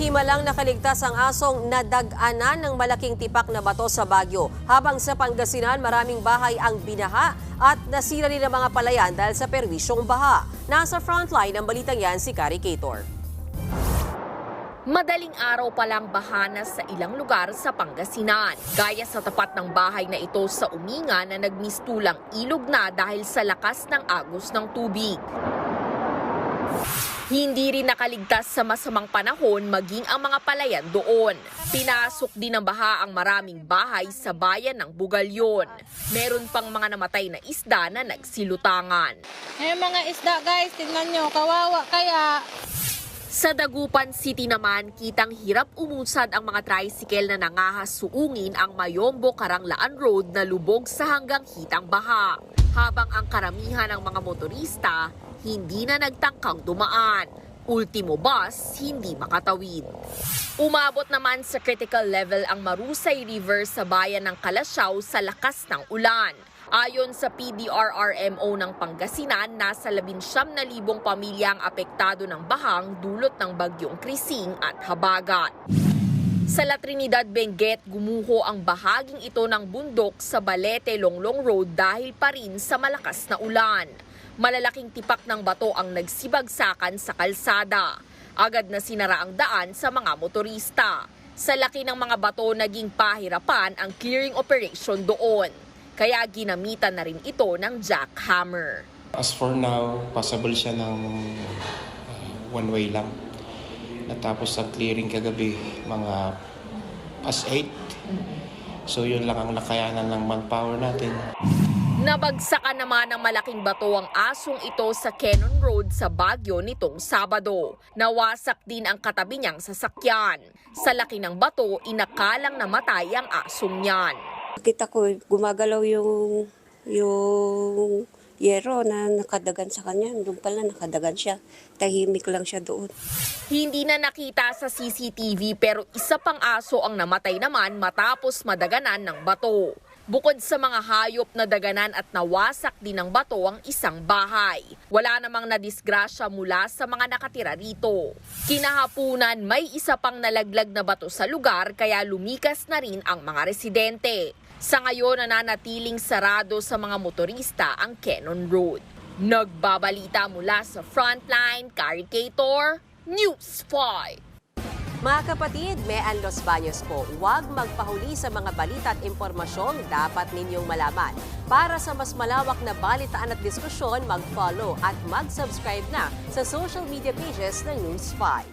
Himalang nakaligtas ang asong nadag-anan ng malaking tipak na bato sa Baguio. Habang sa Pangasinan, maraming bahay ang binaha at nasira rin ang mga palayan dahil sa perwisyong baha. Nasa frontline ng balitang yan si Kari Cator. Madaling araw pa lang bahana sa ilang lugar sa Pangasinan. Gaya sa tapat ng bahay na ito sa Uminga na nagmistulang ilog na dahil sa lakas ng agos ng tubig. Hindi rin nakaligtas sa masamang panahon maging ang mga palayan doon. Pinasok din ng baha ang maraming bahay sa bayan ng Bugalyon. Meron pang mga namatay na isda na nagsilutangan. Mga isda guys, tingnan nyo, kawawa kaya. Sa Dagupan City naman, kitang hirap umusad ang mga tricycle na nangahas suungin ang Mayombo Karanglaan Road na lubog sa hanggang hitang baha. Habang ang karamihan ng mga motorista, hindi na nagtangkang dumaan. Ultimo bus, hindi makatawid. Umabot naman sa critical level ang Marusay River sa bayan ng Calasiao sa lakas ng ulan. Ayon sa PDRRMO ng Pangasinan, nasa 19,000 pamilya ang apektado ng bahang dulot ng bagyong Krising at Habagat. Sa La Trinidad, Benguet, gumuho ang bahaging ito ng bundok sa Balete, Longlong Road dahil pa rin sa malakas na ulan. Malalaking tipak ng bato ang nagsibagsakan sa kalsada. Agad na sinara ang daan sa mga motorista. Sa laki ng mga bato, naging pahirapan ang clearing operation doon. Kaya ginamitan na rin ito ng jackhammer. As for now, possible siya ng one way lang. Natapos ang clearing kagabi, mga past 8. So yun lang ang nakayanan ng manpower natin. Nabagsakan naman ng malaking bato ang asong ito sa Cannon Road sa Baguio nitong Sabado. Nawasak din ang katabi niyang sasakyan. Sa laki ng bato, inakalang namatay ang asong niyan. Kita ko gumagalaw yung yero na nakadagan sa kanya. Doon pala nakadagan siya. Tahimik lang siya doon. Hindi na nakita sa CCTV pero isa pang aso ang namatay naman matapos madaganan ng bato. Bukod sa mga hayop na daganan at nawasak din ng bato ang isang bahay. Wala namang nadisgrasya mula sa mga nakatira rito. Kinahapunan may isa pang nalaglag na bato sa lugar kaya lumikas na rin ang mga residente. Sa ngayon nananatiling sarado sa mga motorista ang Cannon Road. Nagbabalita mula sa Frontline, Kari Cator, News 5. Mga kapatid, Mean Los Baños po, huwag magpahuli sa mga balita at impormasyong dapat ninyong malaman. Para sa mas malawak na balitaan at diskusyon, mag-follow at mag-subscribe na sa social media pages ng News 5.